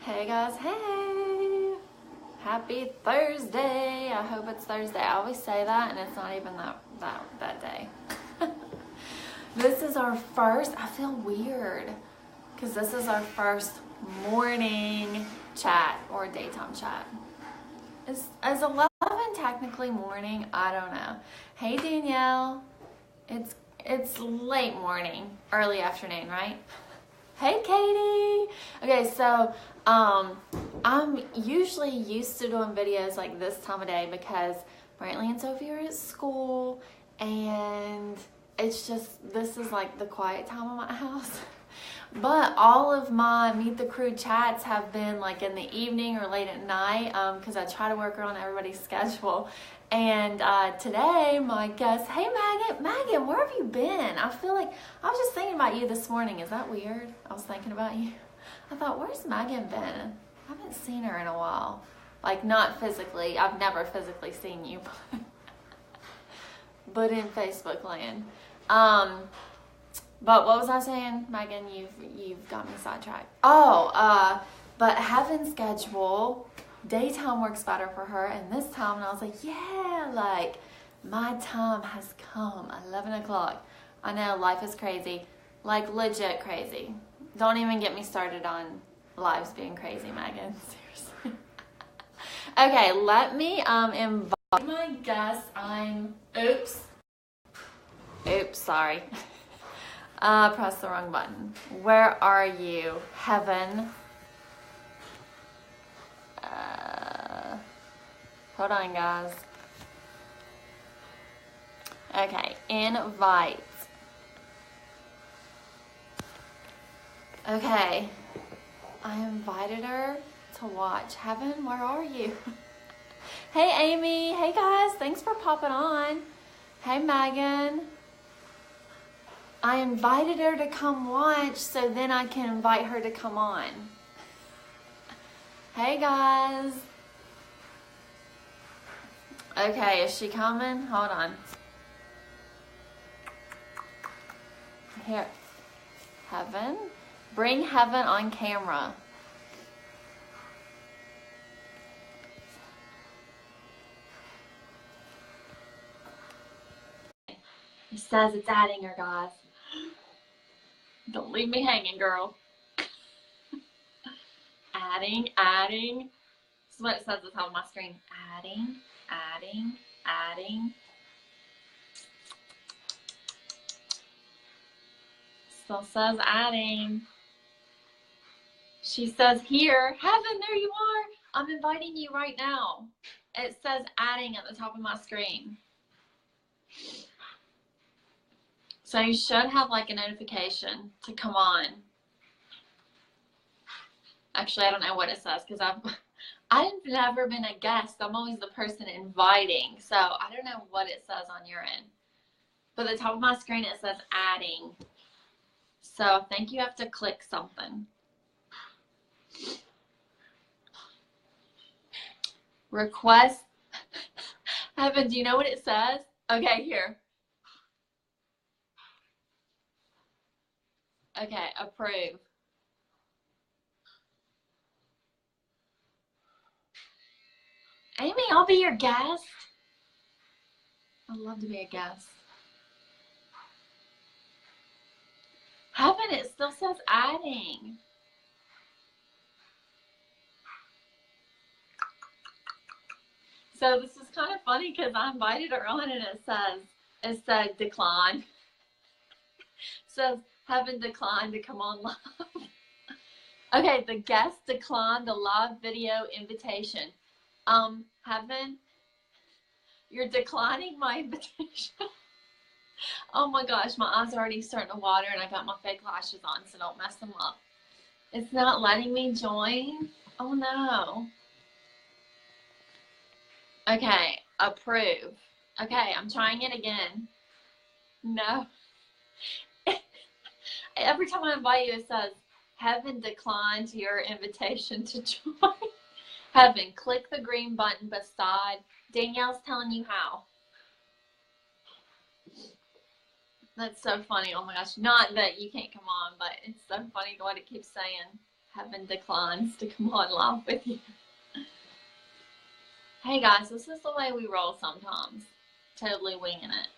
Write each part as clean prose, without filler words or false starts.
Hey guys, hey! Happy Thursday! I hope it's Thursday. I always say that and it's not even that day. This is our first, I feel weird because this is our first morning chat or daytime chat. Is 11 technically morning? I don't know. Hey Danielle, it's late morning, early afternoon, right? Hey Katie! Okay, so I'm usually used to doing videos like this time of day because Brantley and Sophie are at school and it's just, this is like the quiet time of my house. But all of my Meet the Crew chats have been like in the evening or late at night because I try to work around everybody's schedule. And today my guest, hey Megan, where have you been? I feel like, I was just thinking about you this morning. Is that weird? I was thinking about you. I thought, where's Megan been? I haven't seen her in a while. Like not physically, I've never physically seen you, but in Facebook land. But what was I saying, Megan? You've got me sidetracked. Oh, but Heaven's schedule, daytime works better for her, and this time, and I was like, yeah, like my time has come. 11 o'clock. I know life is crazy, like legit crazy. Don't even get me started on lives being crazy, Megan. Seriously. Okay, let me invite my guest. Oops, sorry. Press the wrong button. Where are you, Heaven? Hold on, guys. Okay, invite. Okay, I invited her to watch. Heaven, where are you? Hey, Amy. Hey, guys. Thanks for popping on. Hey, Megan. I invited her to come watch so then I can invite her to come on. Hey guys. Okay, is she coming? Hold on. Here. Heaven. Bring Heaven on camera. It says it's adding her, guys. Don't leave me hanging, girl. Adding. This is what it says at the top of my screen. Adding. Still says adding. She says here, Heaven, there you are. I'm inviting you right now. It says adding at the top of my screen. So you should have like a notification to come on. Actually, I don't know what it says because I've never been a guest. I'm always the person inviting. So I don't know what it says on your end. But at the top of my screen, it says adding. So I think you have to click something. Request. Heaven, do you know what it says? Okay, here. Okay, approve. Amy, I'll be your guest. I'd love to be a guest. Heaven, it still says adding. So this is kind of funny because I invited her on and it said decline. It says Heaven declined to come on live. Okay, the guest declined the live video invitation. Heaven, you're declining my invitation. Oh my gosh, my eyes are already starting to water and I got my fake lashes on, so don't mess them up. It's not letting me join. Oh no. Okay, approve. Okay, I'm trying it again. No. Every time I invite you, it says, Heaven declined your invitation to join. Heaven, click the green button beside. Danielle's telling you how. That's so funny. Oh my gosh. Not that you can't come on, but it's so funny what it keeps saying. Heaven declines to come on live with you. Hey guys, this is the way we roll sometimes. Totally winging it.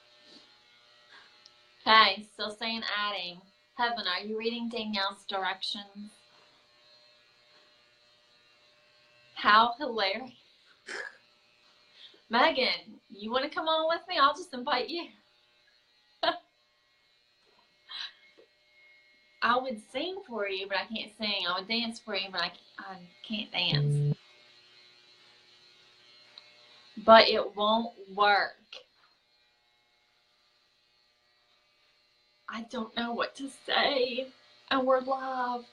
Okay, still saying adding. Heaven, are you reading Danielle's directions? How hilarious. Megan, you want to come on with me? I'll just invite you. I would sing for you, but I can't sing. I would dance for you, but I can't dance. But it won't work. I don't know what to say. And we're live.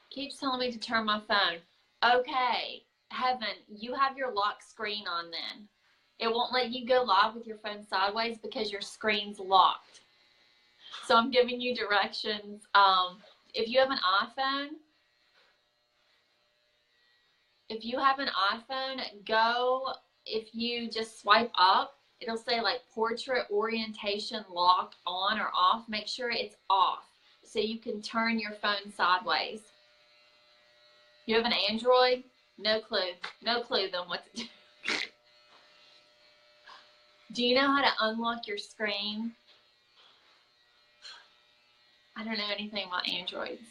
Keeps telling me to turn my phone. Okay, Heaven, you have your lock screen on then. It won't let you go live with your phone sideways because your screen's locked. So I'm giving you directions. If you have an iPhone, go, if you just swipe up, it'll say like portrait orientation lock on or off. Make sure it's off so you can turn your phone sideways. You have an Android? No clue. No clue then what to do. Do you know how to unlock your screen? I don't know anything about Androids.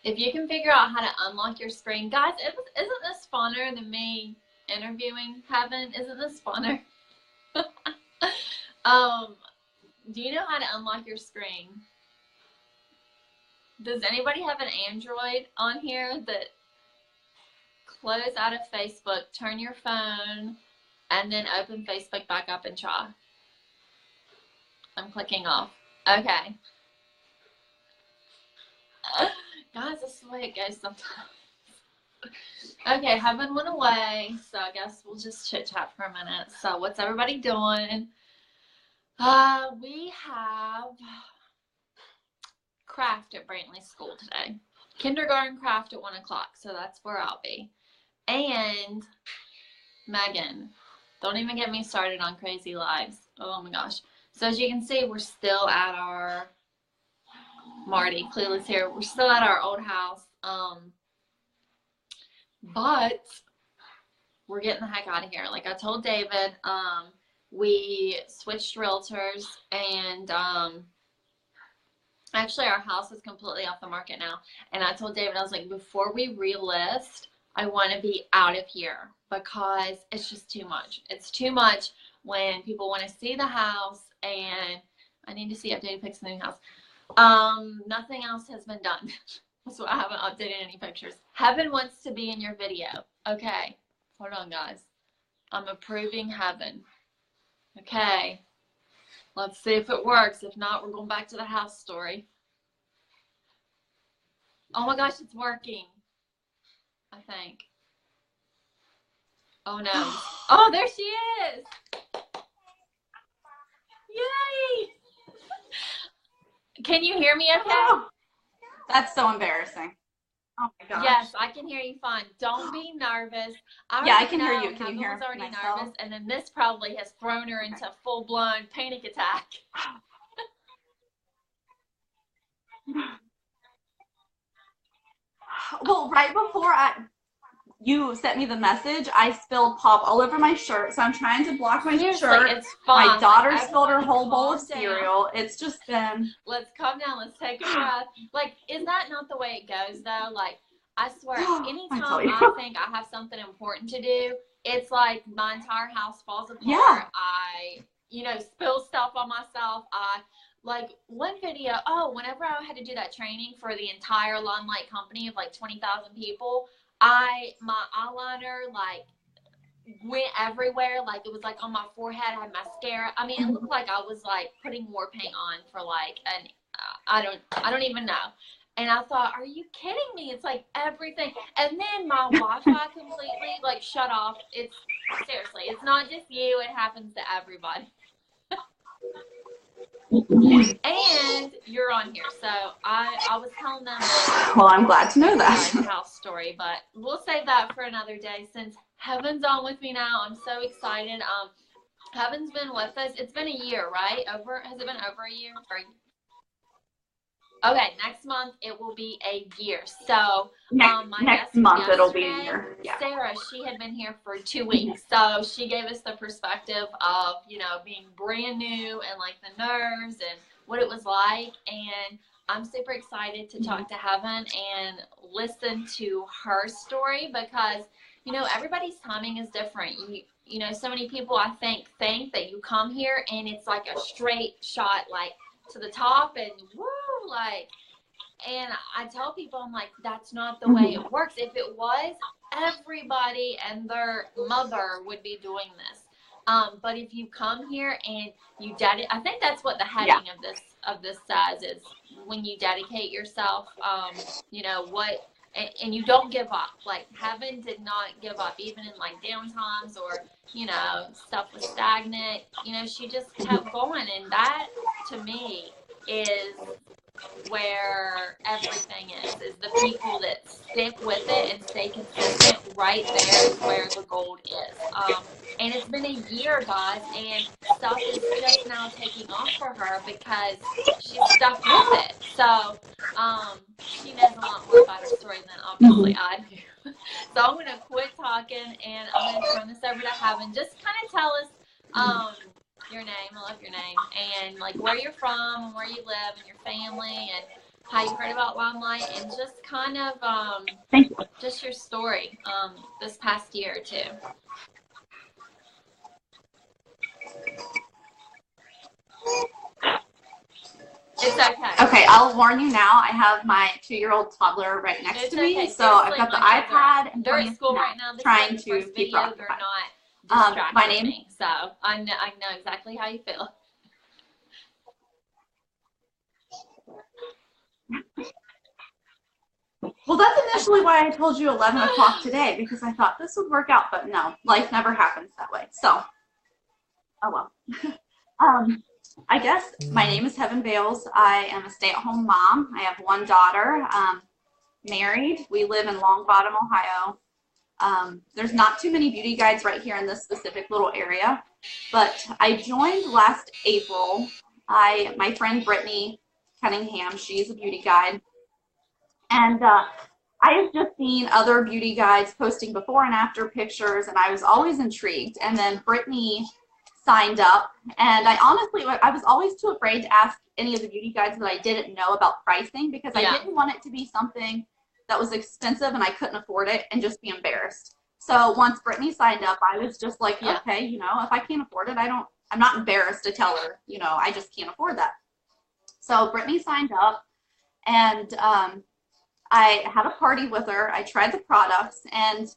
If you can figure out how to unlock your screen, guys, isn't this funner than me interviewing Heaven? Isn't this funner? Do you know how to unlock your screen? Does anybody have an Android on here that close out of Facebook, turn your phone, and then open Facebook back up and try? I'm clicking off. Okay. Guys, this is the way it goes sometimes. Okay, Heaven went away, so I guess we'll just chit chat for a minute. So what's everybody doing? We have craft at Brantley School today. Kindergarten craft at 1 o'clock, so that's where I'll be. And Megan, don't even get me started on crazy lives. Oh my gosh. So as you can see, we're still at our Marty, Clueless here. We're still at our old house. But we're getting the heck out of here. Like I told David, we switched realtors, and actually our house is completely off the market now. And I told David, I was like, before we relist, I want to be out of here because it's just too much. It's too much when people want to see the house, and I need to see updated pics of the new house. Nothing else has been done. So I haven't updated any pictures. Heaven wants to be in your video. Okay. Hold on, guys. I'm approving Heaven. Okay. Let's see if it works. If not, we're going back to the house story. Oh my gosh, it's working. I think. Oh no. Oh, there she is. Yay. Can you hear me okay? Oh, that's so embarrassing. Oh my gosh. Yes, I can hear you fine. Don't be nervous. Yeah, I can hear you. Can you hear already myself? nervous, and then this probably has thrown her into full-blown panic attack. Well, right before you sent me the message, I spilled pop all over my shirt, so I'm trying to block my shirt. It's fine. My daughter spilled her whole bowl of cereal. It's just been... Let's calm down. Let's take a breath. Like, is that not the way it goes, though? Like, I swear, anytime I think I have something important to do, it's like my entire house falls apart. Yeah. I, spill stuff on myself. Like one video, whenever I had to do that training for the entire LimeLight company of like 20,000 people, my eyeliner like went everywhere. Like it was like on my forehead. I had mascara. I mean, it looked like I was like putting war paint on for like I don't even know. And I thought, are you kidding me? It's like everything. And then my Wi-Fi completely like shut off. It's seriously, it's not just you. It happens to everybody. And you're on here, so I was telling them. Well, I'm glad to know that. House story, but we'll save that for another day. Since Heaven's on with me now, I'm so excited. Heaven's been with us. It's been a year, right? Has it been over a year? Okay, next month it will be a year. So next month it'll be a year. Yeah. Sarah, she had been here for 2 weeks, so she gave us the perspective of, you know, being brand new and like the nerves and what it was like. And I'm super excited to talk to Heaven and listen to her story because, you know, everybody's timing is different. You know, so many people I think that you come here and it's like a straight shot, like to the top and woo, like, and I tell people, I'm like, that's not the way it works. If it was, everybody and their mother would be doing this. But if you come here and you I think that's what the heading of this says is when you dedicate yourself, you know, what, and you don't give up. Like Heaven did not give up, even in like down times or, you know, stuff was stagnant. You know, she just kept going. And that to me is where everything is the people that stick with it and stay consistent. Right there is where the gold is. And it's been a year, guys, and stuff is just now taking off for her because she's stuck with it. So she knows a lot more about her story than obviously I do. So I'm going to quit talking and I'm going to turn this over to Heaven. Just kind of tell us your name, I love your name, and like where you're from and where you live and your family and how you heard about LimeLight and just kind of just your story this past year or two. It's okay. Okay, I'll warn you now. I have my 2-year-old toddler right next to me, so I've got the iPad and they're at school right now. This trying is the first to keep video. They're not distracting my name, me, so I know exactly how you feel. Well, that's initially why I told you 11 o'clock today, because I thought this would work out, but no, life never happens that way. So, oh well. I guess my name is Heaven Bales. I am a stay-at-home mom. I have 1 daughter, married. We live in Long Bottom, Ohio. There's not too many beauty guides right here in this specific little area, but I joined last April. My friend Brittany Cunningham, she's a beauty guide, and I have just seen other beauty guides posting before and after pictures, and I was always intrigued. And then Brittany signed up, and I was always too afraid to ask any of the beauty guides that I didn't know about pricing, because I didn't want it to be something that was expensive and I couldn't afford it and just be embarrassed. So once Brittany signed up, I was just like, okay, you know, if I can't afford it, I'm not embarrassed to tell her, you know, I just can't afford that. So Brittany signed up, and I had a party with her. I tried the products and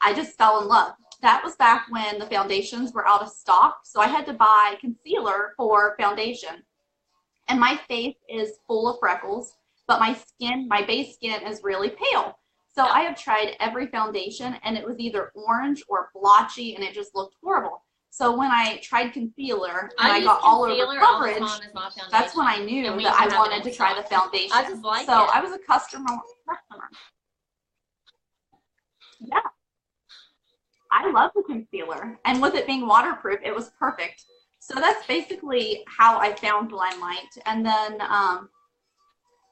I just fell in love. That was back when the foundations were out of stock, so I had to buy concealer for foundation. And my face is full of freckles, but my base skin is really pale. So I have tried every foundation, and it was either orange or blotchy, and it just looked horrible. So when I tried concealer and I got all over coverage, that's when I knew that I wanted to try the foundation. I just like it. I was a customer. Yeah. I love the concealer, and with it being waterproof, it was perfect. So that's basically how I found LimeLight. And then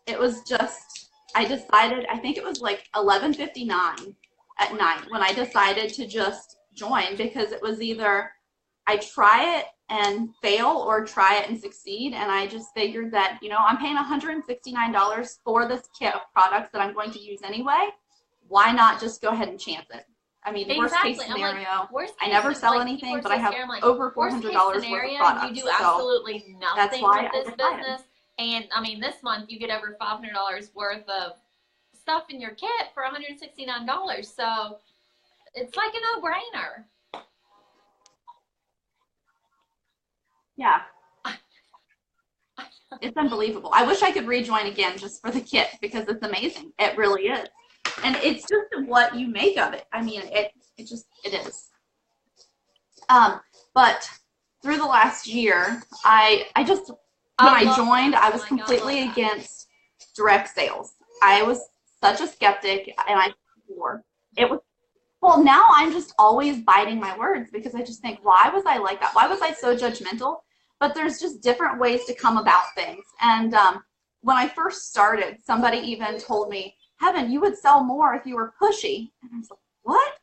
it was just, I decided, I think it was like 11:59 at night when I decided to just join, because it was either I try it and fail or try it and succeed. And I just figured that, you know, I'm paying $169 for this kit of products that I'm going to use anyway. Why not just go ahead and chance it? I mean, worst case scenario, I never sell anything, but I have over $400 worth of products. You do absolutely nothing with this business. And I mean, this month you get over $500 worth of stuff in your kit for $169. So it's like a no-brainer. Yeah. It's unbelievable. I wish I could rejoin again just for the kit, because it's amazing. It really is. And it's just what you make of it. I mean, it is. But through the last year, I joined, I was completely against direct sales. I was such a skeptic, and well, now I'm just always biting my words, because I just think, why was I like that? Why was I so judgmental? But there's just different ways to come about things. And when I first started, somebody even told me, Heaven, you would sell more if you were pushy. And I was like, what?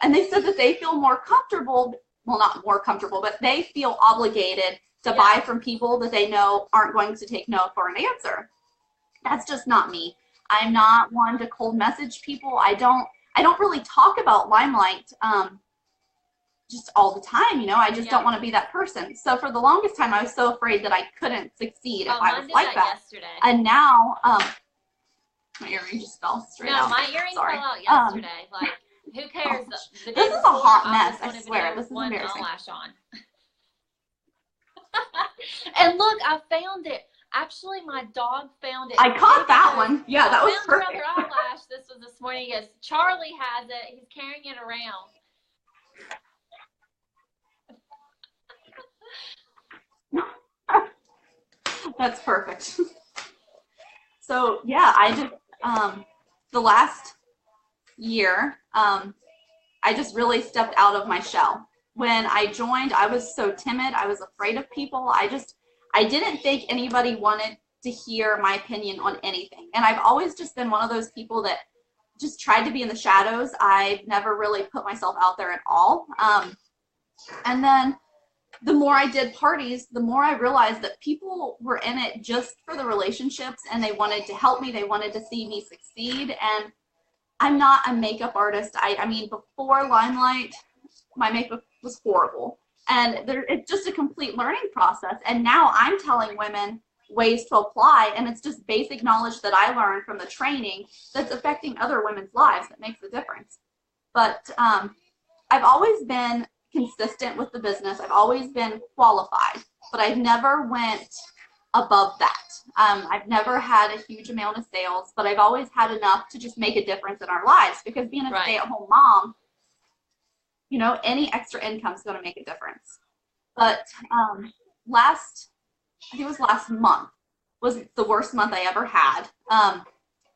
And they said that they feel more comfortable, well, not more comfortable, but they feel obligated to buy from people that they know aren't going to take no for an answer. That's just not me. I'm not one to cold message people. I don't really talk about LimeLight just all the time, you know. I just don't want to be that person. So for the longest time, I was so afraid that I couldn't succeed if I was like that. Yesterday. And now, my earring just fell straight out. No, my earring fell out yesterday. Like, who cares? The this is a hot mess, I swear. This is one embarrassing. eyelash on. And look, I found it. Actually, my dog found it. I caught that one. Yeah, that was perfect. I found your other eyelash. This was this morning. He goes, Charlie has it. He's carrying it around. That's perfect. So yeah, I just the last year I just really stepped out of my shell. When I joined, I was so timid. I was afraid of people. I didn't think anybody wanted to hear my opinion on anything. And I've always just been one of those people that just tried to be in the shadows. I've never really put myself out there at all. And then the more I did parties, the more I realized that people were in it just for the relationships, and they wanted to help me. They wanted to see me succeed. And I'm not a makeup artist. I mean, before LimeLight, my makeup was horrible. And it's just a complete learning process. And now I'm telling women ways to apply, and it's just basic knowledge that I learned from the training that's affecting other women's lives that makes a difference. But I've always been consistent with the business. I've always been qualified, but I've never went above that. I've never had a huge amount of sales, but I've always had enough to just make a difference in our lives, because being a stay-at-home mom, you know, any extra income is going to make a difference. But I think it was last month, was the worst month I ever had.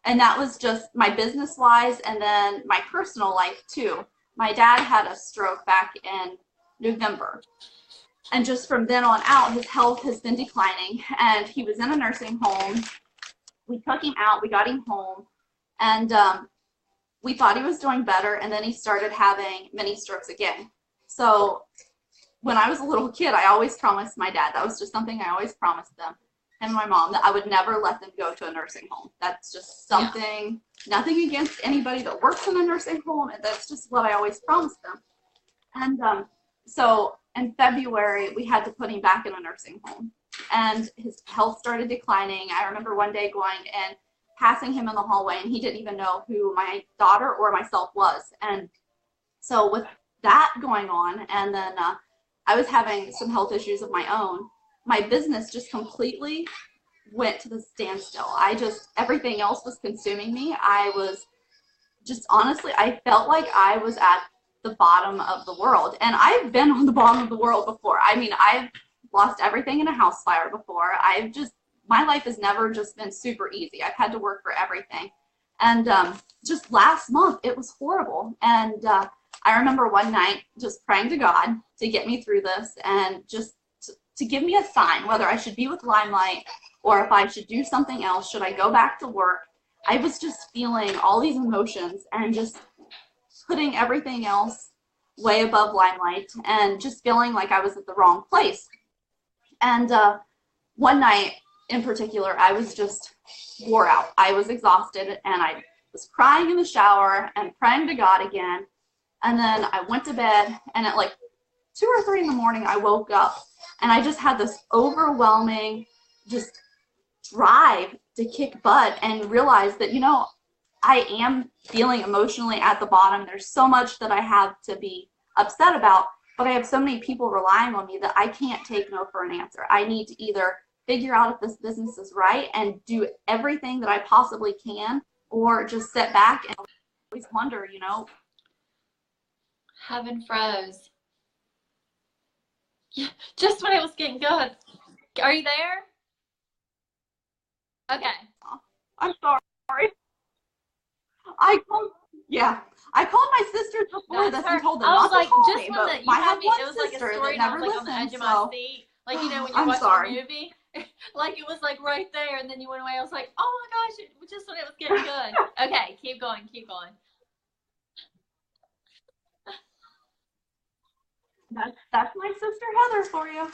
And that was just my business-wise, and then my personal life too. My dad had a stroke back in November. And just from then on out, his health has been declining, and he was in a nursing home. We took him out, we got him home, and we thought he was doing better, and then he started having mini strokes again. So when I was a little kid, I always promised my dad, that was just something I always promised them, and my mom, that I would never let them go to a nursing home. That's just something, nothing against anybody that works in a nursing home, and that's just what I always promised them. And so in February, we had to put him back in a nursing home, and his health started declining. I remember one day going and passing him in the hallway, and he didn't even know who my daughter or myself was. And so with that going on, and then I was having some health issues of my own, my business just completely went to the standstill. Everything else was consuming me. I was just, honestly, I felt like I was at the bottom of the world. And I've been on the bottom of the world before. I mean, I've lost everything in a house fire before. My life has never just been super easy. I've had to work for everything. And just last month, it was horrible. And I remember one night just praying to God to get me through this, and just to give me a sign, whether I should be with LimeLight or if I should do something else. Should I go back to work? I was just feeling all these emotions and just putting everything else way above LimeLight, and just feeling like I was at the wrong place. And one night in particular, I was just wore out. I was exhausted, and I was crying in the shower and praying to God again. And then I went to bed, and at like 2 or 3 in the morning, I woke up, and I just had this overwhelming just drive to kick butt and realize that, you know, I am feeling emotionally at the bottom. There's so much that I have to be upset about, but I have so many people relying on me that I can't take no for an answer. I need to either figure out if this business is right and do everything that I possibly can, or just sit back and always wonder, you know. Heaven froze. Yeah, just when it was getting good. Are you there? Okay. I'm sorry. I called my sisters before this and told them not to call me, but I have one sister that never listens, on the edge of my seat. Like, you know, when you're watching a movie, like it was like right there, and then you went away. I was like, oh my gosh, just when it was getting good. Okay, keep going, keep going. That's my sister Heather for you.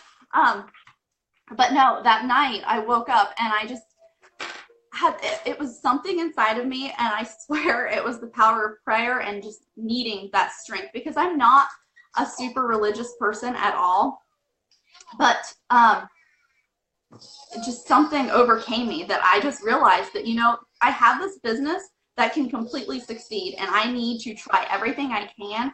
But no, that night I woke up and I just had it was something inside of me, and I swear it was the power of prayer and just needing that strength, because I'm not a super religious person at all. But just something overcame me that I just realized that, I have this business that can completely succeed, and I need to try everything I can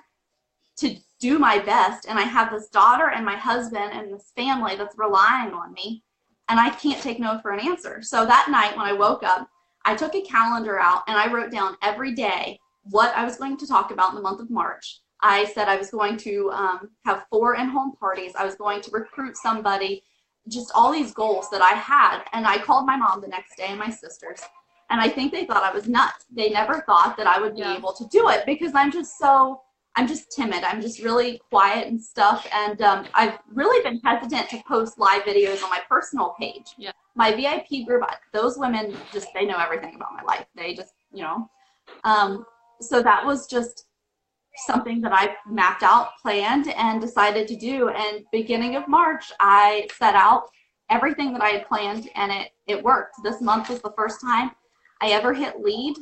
to do my best. And I have this daughter and my husband and this family that's relying on me, and I can't take no for an answer. So that night when I woke up, I took a calendar out and I wrote down every day what I was going to talk about in the month of March. I said I was going to have 4 in-home parties. I was going to recruit somebody, just all these goals that I had. And I called my mom the next day and my sisters. And I think they thought I was nuts. They never thought that I would be able to do it, because I'm just timid. I'm just really quiet and stuff. And I've really been hesitant to post live videos on my personal page. Yeah. My VIP group, those women they know everything about my life. They just, so that was just something that I mapped out, planned, and decided to do. And beginning of March, I set out everything that I had planned, and it worked. This month was the first time I ever hit lead,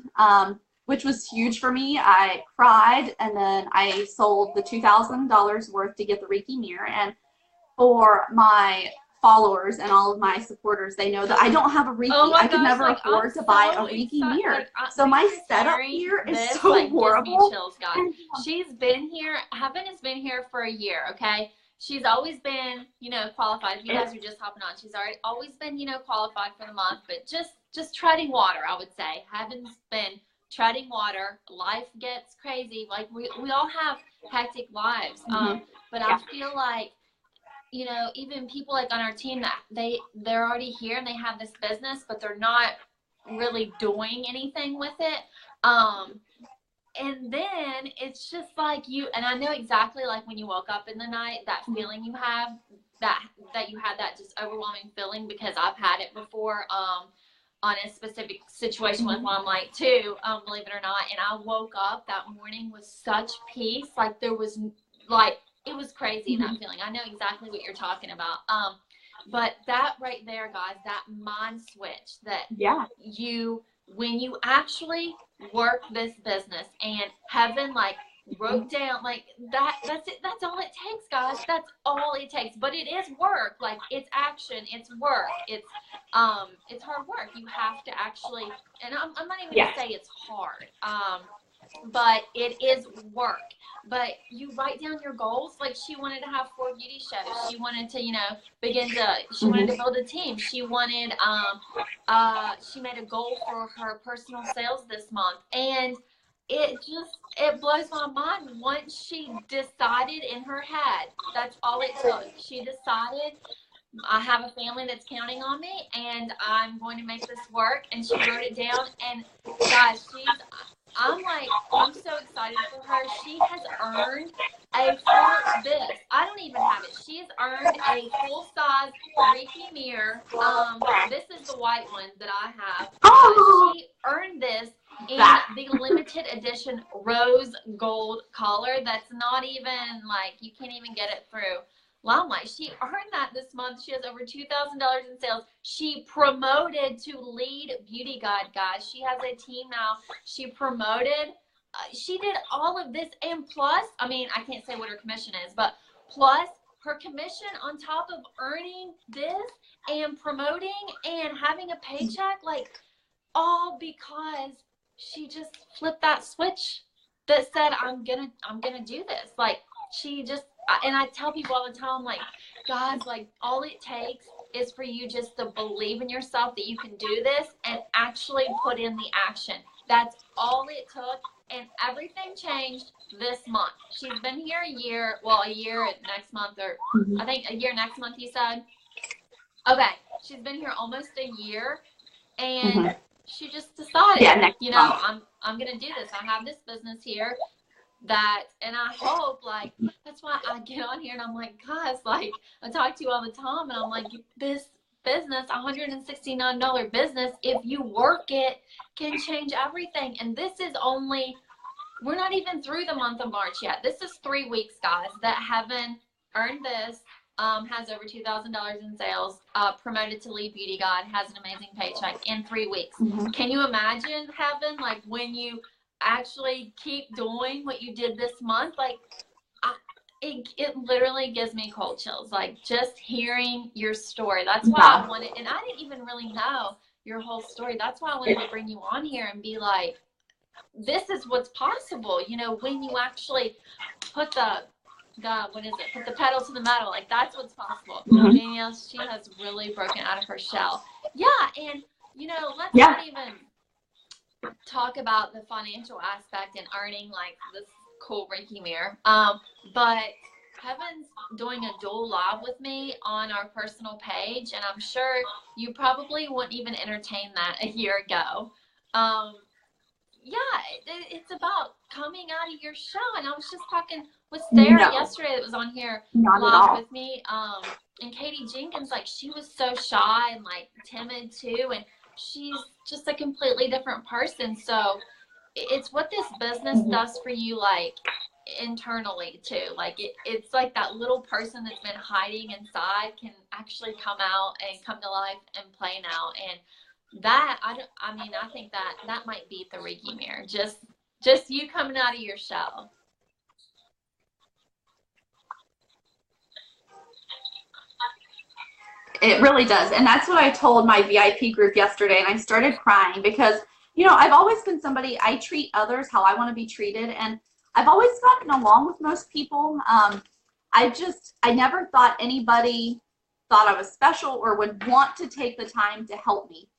which was huge for me. I cried, and then I sold the $2,000 worth to get the Reiki mirror. And for my followers and all of my supporters, they know that I don't have a Reiki. I could never afford to buy a Reiki mirror. So my setup here is so horrible. Chills, guys. She's been here. Heaven has been here for a year. Okay. She's always been, qualified. If you guys are just hopping on, she's always been, qualified for the month. But just treading water, I would say. Heaven's been treading water. Life gets crazy. Like we all have hectic lives. But I feel like, even people like on our team that they're already here and they have this business, but they're not really doing anything with it. And then it's just like and I know exactly like when you woke up in the night, that feeling you have, that you had that just overwhelming feeling, because I've had it before, on a specific situation with LimeLight too, believe it or not. And I woke up that morning with such peace. Like there was it was crazy, that feeling. I know exactly what you're talking about. But that right there, guys, that mind switch that when you actually work this business, and Heaven wrote down that's it. That's all it takes, guys. That's all it takes. But it is work. Like it's action. It's work. It's hard work. You have to actually, and I'm not even gonna say it's hard. But it is work. But you write down your goals. Like she wanted to have 4 beauty shows. She wanted to, she wanted to build a team. She wanted, she made a goal for her personal sales this month. And it blows my mind. Once she decided in her head, that's all it took. She decided, I have a family that's counting on me, and I'm going to make this work. And she wrote it down. And guys, I'm so excited for her. She has earned a full this. I don't even have it. She has earned a full-size Reiki mirror. This is the white one that I have. She earned this in the limited edition rose gold collar. That's not even you can't even get it through LimeLight. She earned that this month. She has over $2,000 in sales. She promoted to lead beauty guide, guys. She has a team now. She promoted. She did all of this, and plus, I can't say what her commission is, but plus her commission on top of earning this and promoting and having a paycheck, all because she just flipped that switch that said, I'm gonna do this. She just. And I tell people all the time, guys, all it takes is for you just to believe in yourself that you can do this and actually put in the action. That's all it took, and everything changed this month. She's been here a year next month, or I think a year next month, you said? Okay, she's been here almost a year, and she just decided, I'm going to do this. I have this business here. And I hope that's why I get on here and I'm like, guys, I talk to you all the time, and I'm like, this business, $169 business, if you work it, can change everything. And this is only, we're not even through the month of March yet. This is 3 weeks, guys, that Heaven earned this, has over $2,000 in sales, promoted to lead beauty guide, has an amazing paycheck in 3 weeks. Can you imagine, Heaven, like when you actually keep doing what you did this month? Like, it literally gives me cold chills, like just hearing your story. That's why I wanted, and I didn't even really know your whole story. That's why I wanted to bring you on here and be like, this is what's possible, you know, when you actually put the put the pedal to the metal. Like, that's what's possible. Danielle, she has really broken out of her shell. Yeah, and you know, let's not even talk about the financial aspect and earning like this cool Reiki mirror. But Heaven's doing a dual live with me on our personal page, and I'm sure you probably wouldn't even entertain that a year ago. It's about coming out of your shell. And I was just talking with Sarah yesterday that was on here live with me. And Katie Jenkins, like, she was so shy and like timid too, and she's just a completely different person. So it's what this business does for you, like internally too. Like it's like that little person that's been hiding inside can actually come out and come to life and play now. And that, I think that might beat the Reiki mirror. Just you coming out of your shell. It really does. And that's what I told my VIP group yesterday. And I started crying because, you know, I've always been somebody, I treat others how I want to be treated. And I've always gotten along with most people. I never thought anybody thought I was special or would want to take the time to help me.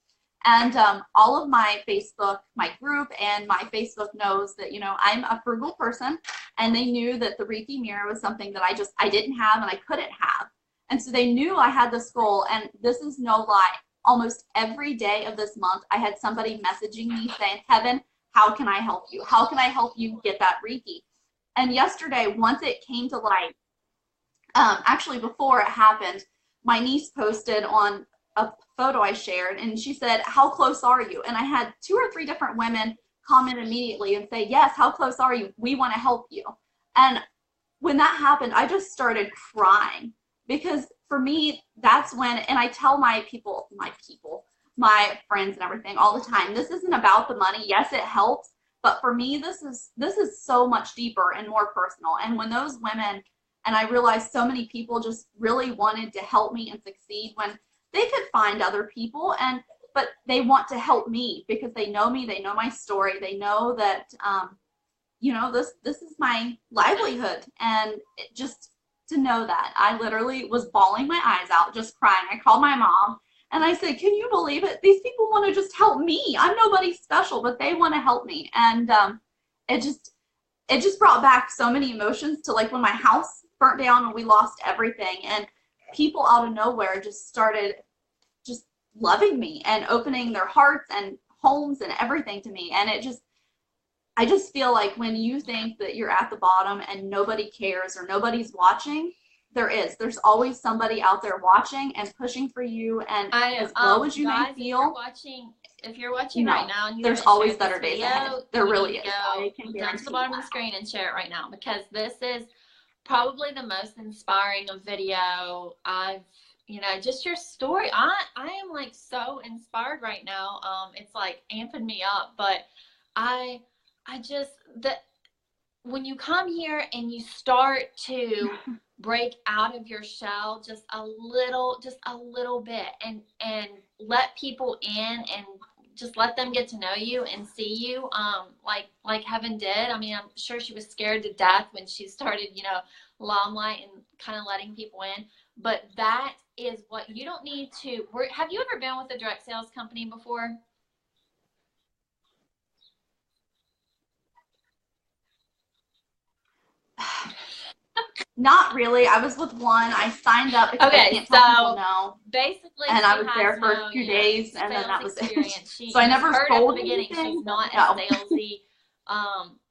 And all of my Facebook, my group and my Facebook knows that, you know, I'm a frugal person, and they knew that the Reiki mirror was something that I didn't have and I couldn't have. And so they knew I had this goal, and this is no lie. Almost every day of this month, I had somebody messaging me saying, Heaven, how can I help you? How can I help you get that Reiki? And yesterday, once it came to light, actually before it happened, my niece posted on a photo I shared, and she said, how close are you? And I had 2 or 3 different women comment immediately and say, yes, how close are you? We want to help you. And when that happened, I just started crying, because for me, that's when, and I tell my friends and everything all the time, this isn't about the money. Yes, it helps, but for me, this is so much deeper and more personal. And when those women, and I realized so many people just really wanted to help me and succeed, when they could find other people, but they want to help me because they know me, they know my story, they know that, you know, this is my livelihood. And just to know that, I literally was bawling my eyes out, just crying. I called my mom and I said, can you believe it? These people want to just help me. I'm nobody special, but they want to help me. And it just brought back so many emotions to, like, when my house burnt down and we lost everything, and people out of nowhere just started just loving me and opening their hearts and homes and everything to me. And I just feel like when you think that you're at the bottom and nobody cares or nobody's watching, there's always somebody out there watching and pushing for you. And as low as you may feel, if you're watching right now, and there's always better days ahead. There really is. Go down to the bottom of the screen and share it right now, because this is probably the most inspiring video I've, you know, just your story. I am like so inspired right now. It's like amping me up, but I just, when you come here and you start to break out of your shell just a little bit, and let people in and just let them get to know you and see you, like Heaven did. I mean, I'm sure she was scared to death when she started, you know, LimeLight and kind of letting people in. But that is what you don't need to. Have you ever been with a direct sales company before? Not really. I was with one. I signed up because I can't tell people no. Basically, and I was there for a few days, and then that was it. So I never sold anything. She's not as salesy.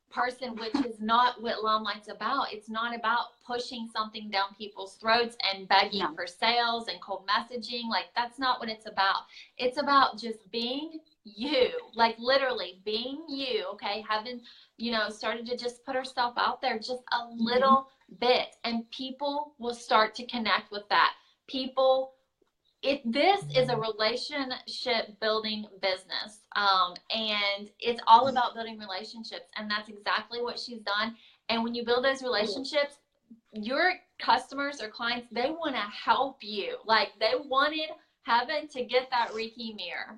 person, which is not what LimeLight's about. It's not about pushing something down people's throats and begging for sales and cold messaging. Like, that's not what it's about. It's about just being you, like literally being you. Okay. Having, you know, started to just put herself out there just a little bit, and people will start to connect with that. This is a relationship building business, and it's all about building relationships, and that's exactly what she's done. And when you build those relationships, your customers or clients, they want to help you. Like, they wanted Heaven to get that Reiki mirror,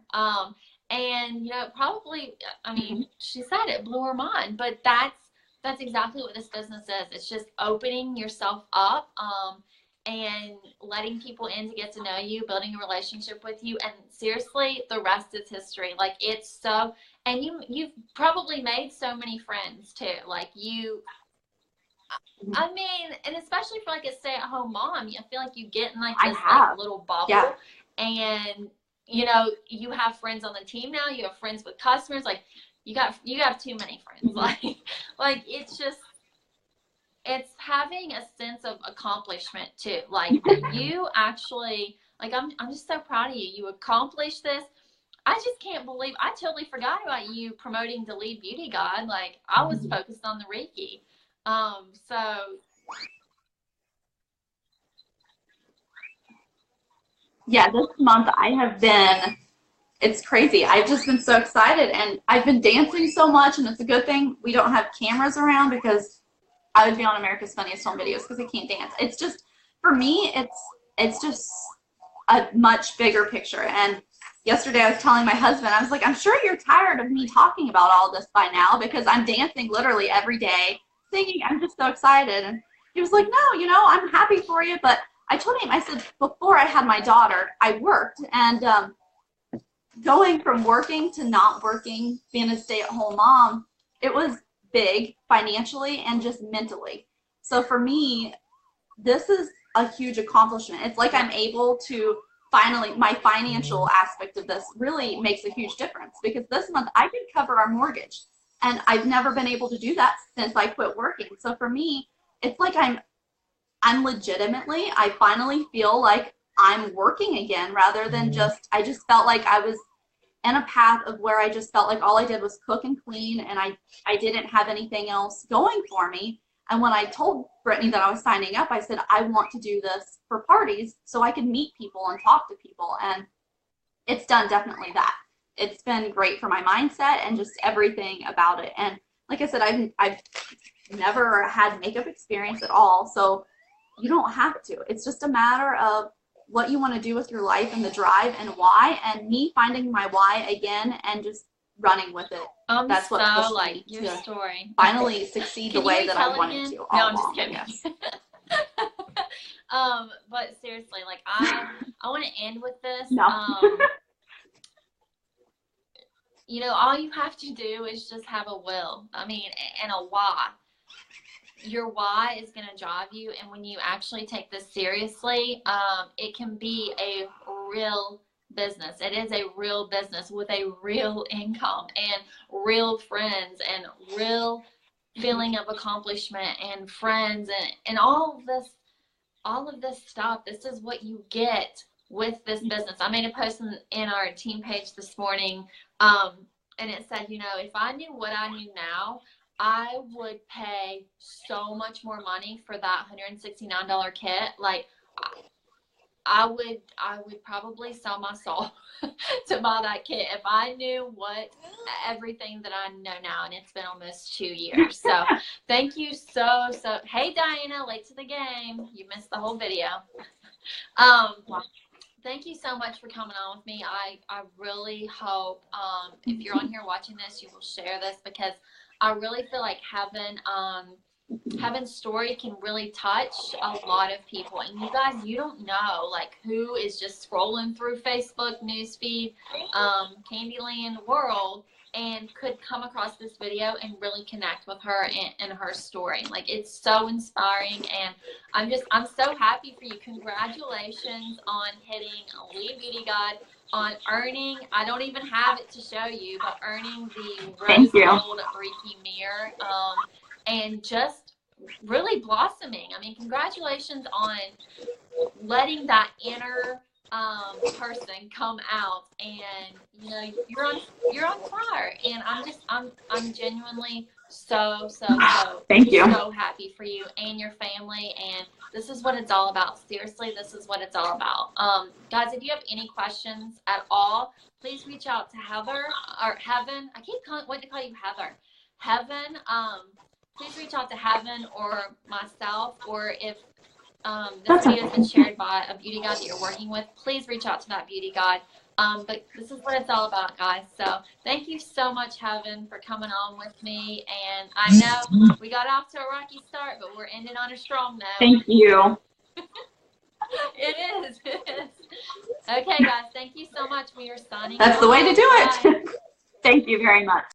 and you know, probably, I mean, she said it blew her mind, but that's exactly what this business is. It's just opening yourself up, and letting people in to get to know you, building a relationship with you. And seriously, the rest is history. Like, it's so, and you've probably made so many friends too. Like, I mean, and especially for like a stay-at-home mom, I feel like you get in like this like little bubble, and you know, you have friends on the team now, you have friends with customers, like you have too many friends. Like it's just, it's having a sense of accomplishment too. Like, you actually, like, I'm just so proud of you. You accomplished this. I just can't believe, I totally forgot about you promoting to lead Beauty God. Like, I was focused on the Reiki. So yeah, this month I have been, it's crazy. I've just been so excited, and I've been dancing so much, and it's a good thing we don't have cameras around, because I would be on America's Funniest Home Videos because I can't dance. It's just, for me, it's just a much bigger picture. And yesterday I was telling my husband, I was like, I'm sure you're tired of me talking about all this by now, because I'm dancing literally every day, singing. I'm just so excited. And he was like, no, you know, I'm happy for you. But I told him, I said, before I had my daughter, I worked. And going from working to not working, being a stay-at-home mom, it was big financially and just mentally. So for me, this is a huge accomplishment. It's like I'm able to finally, my financial aspect of this really makes a huge difference, because this month I could cover our mortgage, and I've never been able to do that since I quit working. So for me, it's like I'm legitimately, I finally feel like I'm working again, rather than just, I just felt like I was in a path of where I just felt like all I did was cook and clean, and I didn't have anything else going for me. And when I told Brittany that I was signing up, I said, I want to do this for parties so I can meet people and talk to people. And it's done definitely that. It's been great for my mindset and just everything about it. And like I said, I've never had makeup experience at all. So you don't have to. It's just a matter of what you want to do with your life and the drive and why, and me finding my why again and just running with it. That's what pushed like me your to story finally succeed the way that I wanted to. No, I'm just kidding. Yes. But seriously, like I want to end with this. No. You know, all you have to do is just have a will. I mean, and a why. Your why is going to drive you, and when you actually take this seriously, it can be a real business. It is a real business with a real income and real friends and real feeling of accomplishment and friends and all of this stuff. This is what you get with this business. I made a post in our team page this morning, and it said, you know, if I knew what I knew now, I would pay so much more money for that $169 kit. Like, I would probably sell my soul to buy that kit if I knew everything that I know now, and it's been almost 2 years. So thank you so. Hey Diana, late to the game. You missed the whole video. Thank you so much for coming on with me. I really hope if you're on here watching this, you will share this, because I really feel like Heaven's story can really touch a lot of people. And you guys, you don't know like who is just scrolling through Facebook newsfeed, Candyland world, and could come across this video and really connect with her and her story. Like, it's so inspiring, and I'm so happy for you. Congratulations on hitting Lead Beauty God on earning, I don't even have it to show you, but earning the Thank you. rose gold Reiki mirror, and just really blossoming. I mean, congratulations on letting that inner person come out, and you know, you're on fire, and I'm genuinely so Thank you. so happy for you and your family, and this is what it's all about. Seriously, this is what it's all about. Guys, if you have any questions at all, please reach out to Heather or Heaven. I keep wanting to call you Heather. Heaven. Please reach out to Heaven or myself, or if this video has been shared by a beauty guide that you're working with, please reach out to that beauty guide. But this is what it's all about, guys. So thank you so much, Heaven, for coming on with me. And I know we got off to a rocky start, but we're ending on a strong note. Thank you. It is. Okay, guys. Thank you so much. We are signing off. That's the way to do it. Thank you very much.